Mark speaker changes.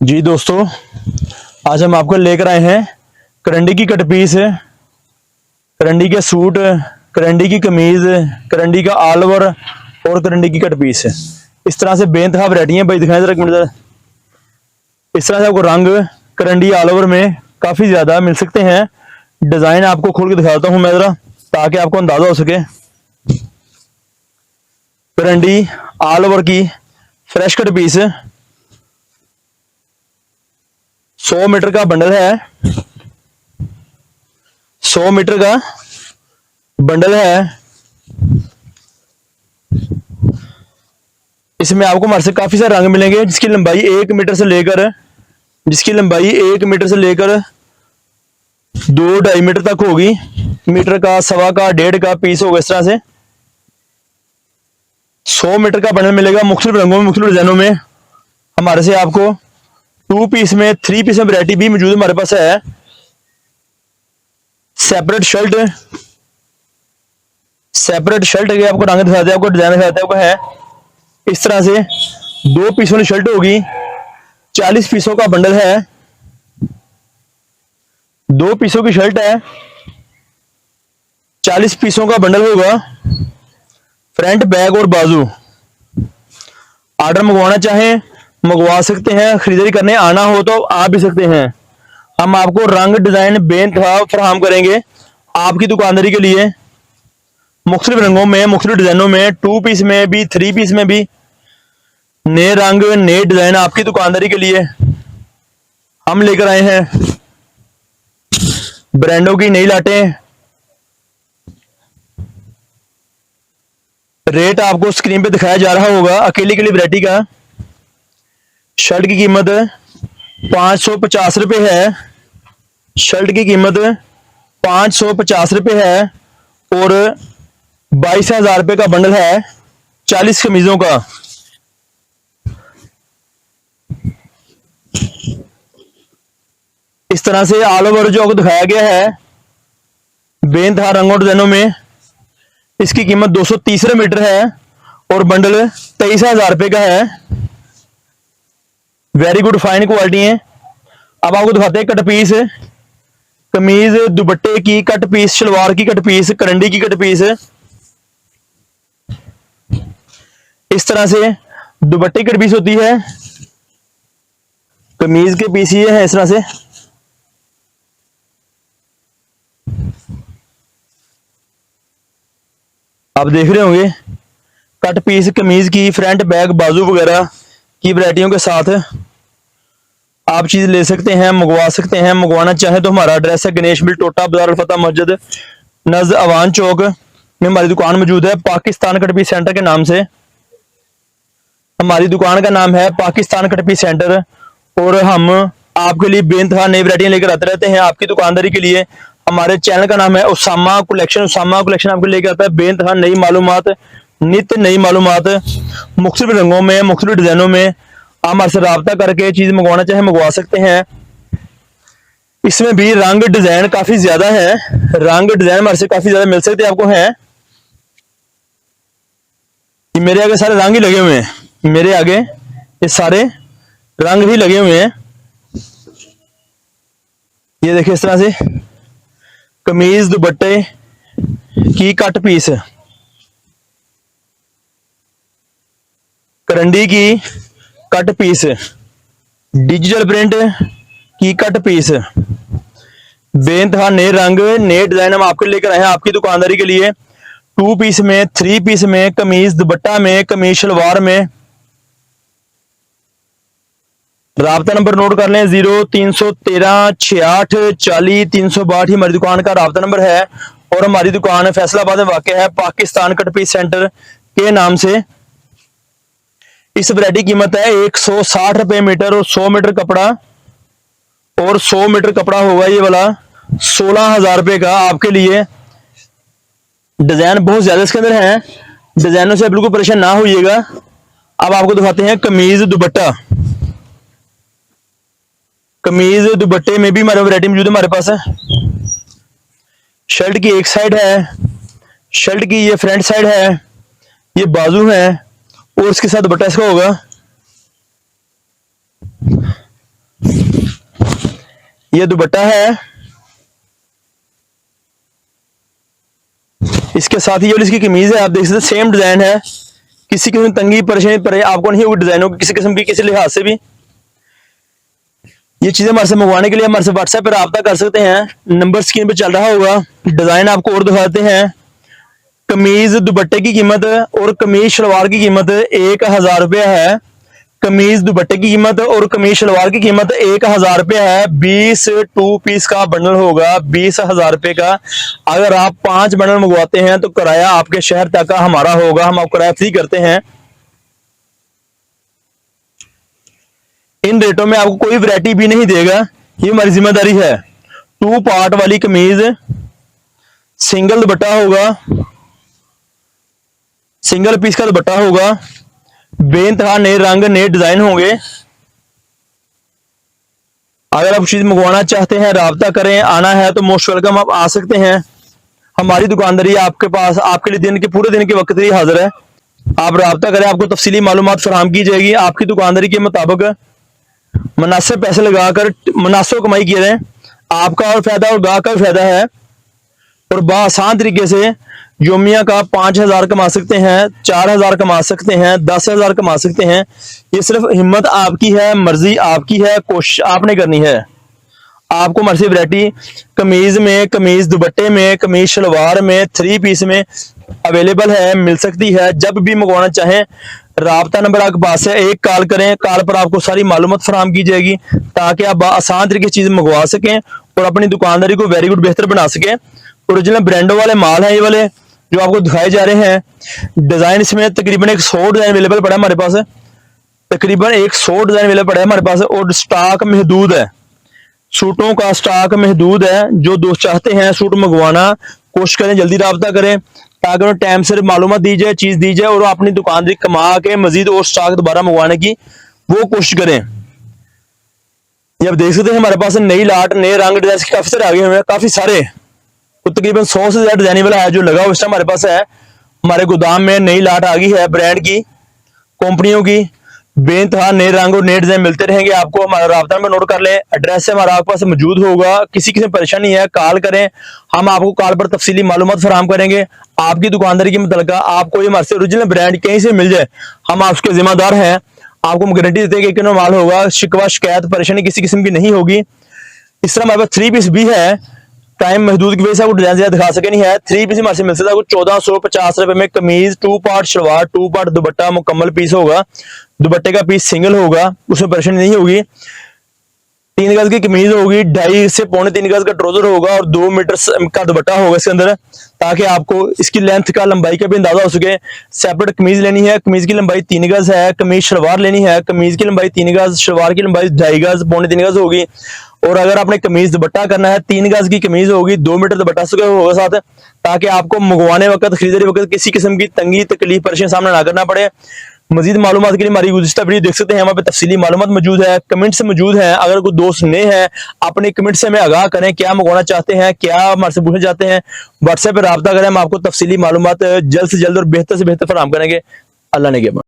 Speaker 1: जी दोस्तों, आज हम आपको लेकर आए हैं करंडी की कट पीस, करंडी के सूट, करंडी की कमीज, करंडी का ऑल ओवर और करंडी की कट पीस। इस तरह से बेनतहा वैरायटी है भाई, दिखाएं जरा एक मिनट जरा। इस तरह से आपको रंग करंडी ऑल ओवर में काफी ज्यादा मिल सकते हैं। डिजाइन आपको खोल के दिखाता हूं मैं जरा, ताकि आपको अंदाजा हो सके। करंडी ऑल ओवर की फ्रेश कट पीस 100 मीटर का बंडल है। 100 मीटर का बंडल है। इसमें आपको हमारे से काफी सारे रंग मिलेंगे, जिसकी लंबाई 1 मीटर से लेकर 2-2.5 मीटर तक होगी। मीटर का, सवा का, 1.5 का पीस होगा। इस तरह से 100 मीटर का बंडल मिलेगा, मुख्तलिफ रंगों में, मुख्तलिफ डिजाइनों में। हमारे से आपको 2 पीस में, 3 पीस में वैरायटी भी मौजूद हमारे पास है। सेपरेट शर्ट के आपको रंग दिखाते हैं, आपको डिजाइन दिखाते हैं। आपको है इस तरह से 2 पीसों की शर्ट होगी। 40 पीसों का बंडल है। 2 पीसों की शर्ट है, 40 पीसों का बंडल होगा। फ्रंट, बैक और बाजू। ऑर्डर मंगवाना चाहें मंगवा सकते हैं, खरीदारी करने आना हो तो आ भी सकते हैं। हम आपको रंग, डिजाइन बेनतहा फराहम करेंगे आपकी दुकानदारी के लिए, मुख्तलिफ रंगों में, मुख्तलिफ डिजाइनों में, 2 पीस में भी, 3 पीस में भी। नए रंग, नए डिजाइन आपकी दुकानदारी के लिए हम लेकर आए हैं। ब्रांडों की नई लाटें। रेट आपको स्क्रीन पे दिखाया जा रहा होगा। अकेली वैरायटी का शर्ट की कीमत 550 रुपए है। शर्ट की कीमत 550 रुपए है और 22,000 रुपए का बंडल है 40 कमीजों का। इस तरह से ऑल ओवर जो आपको दिखाया गया है बेनतहा रंगों डिजाइनों में, इसकी कीमत 230 मीटर है और बंडल 23,000 रुपए का है। वेरी गुड, फाइन क्वालिटी है। अब आपको दिखाते हैं कट पीस, कमीज, दुपट्टे की कट पीस, शलवार की कट पीस, करंडी की कट पीस। इस तरह से दुपट्टे की कट पीस होती है, कमीज के पीस ये है। इस तरह से आप देख रहे होंगे कट पीस कमीज की, फ्रंट, बैक, बाजू वगैरह की वैरायटियों के साथ आप चीज ले सकते हैं, मंगवा सकते हैं। मंगवाना चाहे तो हमारा एड्रेस है गणेश मिल, टोटा बाजार, अल-फतह मस्जिद, नज़ अवान चौक में हमारी दुकान मौजूद है, पाकिस्तान कट पीस सेंटर के नाम से। हमारी दुकान का नाम है पाकिस्तान कट पीस सेंटर और हम आपके लिए बेनतहा नई वैरायटियां लेकर आते रहते हैं आपकी दुकानदारी के लिए। हमारे चैनल का नाम है उसामा कलेक्शन। उसामा कलेक्शन आपको लेकर आता है बेनतहा नई मालूमात, नित्य नई मालूमात, मुख्तलिफ रंगों में, मुख्तलिफ डिजाइनों में। आप हमारे से राब्ता करके चीज मंगवाना चाहे मंगवा सकते हैं। इसमें भी रंग डिजाइन काफी ज्यादा है, रंग डिजाइन हमारे से काफी ज्यादा मिल सकते हैं आपको। है मेरे आगे सारे रंग ही लगे हुए हैं, मेरे आगे ये सारे रंग ही लगे हुए हैं। ये देखिए इस तरह से कमीज, दुपट्टे की कट पीस, करंडी की कट पीस, डिजिटल प्रिंट की कट पीस, बेनतहा नए रंग, नए डिजाइन हम आपके लेकर आए हैं आपकी दुकानदारी के लिए। 2 पीस में, 3 पीस में, कमीज दुपट्टा में, कमीज शलवार में। राब्ता नंबर नोट कर लें, 0313 68 40 362 हमारी दुकान का राब्ता नंबर है। और हमारी दुकान फैसलाबाद में वाक़ है पाकिस्तान कट पीस सेंटर के नाम से। इस वैरायटी कीमत है 160 रुपए मीटर और 100 मीटर कपड़ा, और 100 मीटर कपड़ा होगा ये वाला 16,000 रुपए का आपके लिए। डिजाइन बहुत ज्यादा इसके अंदर है, डिजाइनों से बिल्कुल परेशान ना होइएगा। अब आपको दिखाते हैं कमीज दुपट्टा। कमीज दुपट्टे में भी हमारे वैरायटी मौजूद है हमारे पास है। शर्ट की एक साइड है, शर्ट की ये फ्रंट साइड है, ये बाजू है और इसके साथ दुपट्टा इसका होगा। ये दुपट्टा है, इसके साथ ये इसकी कमीज है। आप देख सकते हैं सेम डिजाइन है, किसी किस्म की तंगी परेशानी पर आपको नहीं होगी डिजाइनों की किसी किस्म की, किसी लिहाज से भी। ये चीजें हमारे से मंगवाने के लिए हमारे से व्हाट्सएप पर रब्ता कर सकते हैं, नंबर स्क्रीन पे चल रहा होगा। डिजाइन आपको और दिखाते हैं। कमीज दुपट्टे की कीमत और कमीज शलवार की कीमत 1000 रुपया है। कमीज दुपट्टे की कीमत और कमीज शलवार की कीमत 1000 रुपया है। 20 2 पीस का बंडल होगा 20,000 रुपए का। अगर आप 5 बंडल मंगवाते हैं तो किराया आपके शहर तक का हमारा होगा, हम आपको किराया फ्री करते हैं। इन रेटों में आपको कोई वैरायटी भी नहीं देगा, ये हमारी जिम्मेदारी है। 2 पार्ट वाली कमीज, सिंगल दुपट्टा होगा, सिंगल पीस का दुपट्टा होगा, बेइंतहा नए रंग नए डिजाइन होंगे। अगर आप चीज मंगवाना चाहते हैं राब्ता करें, आना है तो मोस्ट वेलकम, आप आ सकते हैं। हमारी दुकानदारी आपके पास आपके लिए पूरे दिन के वक्त ही हाजिर है। आप राब्ता करें, आपको तफसीली मालूमात फराहम की जाएगी। आपकी दुकानदारी के मुताबिक मुनासिब पैसे लगाकर मुनासिब कमाई किए रहे, आपका और फायदा और गाहक का फायदा है। और बआसान तरीके से योमिया का 5000 कमा सकते हैं, 4000 कमा सकते हैं, 10,000 कमा सकते हैं। ये सिर्फ हिम्मत आपकी है, मर्जी आपकी है, कोशिश आपने करनी है। आपको मर्जी वैरायटी कमीज में, कमीज दुपट्टे में, कमीज शलवार में, 3 पीस में अवेलेबल है, मिल सकती है। जब भी मंगवाना चाहें राब्ता नंबर आपके पास है, एक कॉल करें, कॉल पर आपको सारी मालूमात फराहम की जाएगी ताकि आप आसान तरीके से चीज मंगवा सकें और अपनी दुकानदारी को वेरी गुड बेहतर बना सकें। ओरिजिनल ब्रांडों वाले माल हैं ये वाले जो आपको दिखाए जा रहे हैं। डिजाइन इसमें तकरीबन 100 डिजाइन अवेलेबल पड़ा है हमारे पास, तकरीबन 100 डिजाइन अवेलेबल पड़ा है हमारे पास और स्टॉक महदूद है, सूटों का स्टॉक महदूद है। जो दोस्त चाहते हैं सूट मंगवाना, कोशिश करें जल्दी राब्ता करें ताकि उन्हें टाइम से मालूमात दी जाए, चीज दी जाए और अपनी दुकानदारी कमा के मजीद और स्टॉक दोबारा मंगवाने की वो कोशिश करें। ये आप देख सकते हैं हमारे पास नई लाट नए रंग डिजाइन काफी सारे आगे हुए हैं, काफी सारे, तो तकरीबन 100 से ज्यादा डिजाइन वाला है जो लगा हुआ हमारे पास है। हमारे गोदाम में नई लाट आ गई है, ब्रांड की, कंपनियों की, बेइंतहा नए रंग और नए डिजाइन मिलते रहेंगे आपको। हमारा राब्ता नंबर नोट कर लें, एड्रेस है हमारा आपके पास मौजूद होगा। किसी किसी परेशानी है कॉल करें, हम आपको कॉल पर तफसीली मालूमात फराहम करेंगे। आपकी दुकानदारी के मुतल्लिका आपको ये हमारे से ओरिजिनल ब्रांड कहीं से मिल जाए, हम आपके जिम्मेदार हैं। आपको हम गारंटी देते हैं कि माल होगा, शिकवा शिकायत परेशानी किसी किस्म की नहीं होगी। इस तरह हमारे पास 3 पीस भी है, टाइम महदूद की वजह से आपको डिजाइन ज्यादा दिखा सके नहीं है। 3 पीस हमारे से मिल सकता है 1450 रुपए में कमीज, 2 पार्ट शलवार, 2 पार्ट दुपट्टा मुकम्मल पीस होगा। दुपट्टे का पीस सिंगल होगा, उसमें परेशानी नहीं होगी। 3 गज की कमीज होगी, 2.5 से 3.25 गज का ट्राउजर होगा और 2 मीटर का दुपट्टा होगा इसके अंदर, ताकि आपको इसकी लेंथ का लंबाई का भी अंदाजा हो सके। सेपरेट कमीज लेनी है, कमीज की लंबाई 3 गज है। कमीज शलवार लेनी है, कमीज की लंबाई 3 गज, शलवार की लंबाई 2.5 गज 3.25 गज होगी। और अगर आपने कमीज दुपट्टा करना है 3 गज की कमीज होगी, 2 मीटर दुपट्टा होगा साथ, ताकि आपको मंगवाने वक्त खरीदारी वक्त किसी किस्म की तंगी तकलीफ परेशानी सामना ना करना पड़े। मजीद मालूमात के लिए हमारी गुज़िश्ता वीडियो देख सकते हैं, हमारे पे तफसीली मालूमात मौजूद है, कमेंट्स मौजूद हैं। अगर कोई दोस्त नए हैं अपने कमेंट से हमें आगाह करें, क्या मंगवाना चाहते हैं, क्या हमारे से पूछना चाहते हैं, व्हाट्सएप पर रब्ता करें, हम आपको तफसीली मालूमात जल्द से जल्द और बेहतर से बेहतर फराहम करेंगे। अल्लाह ने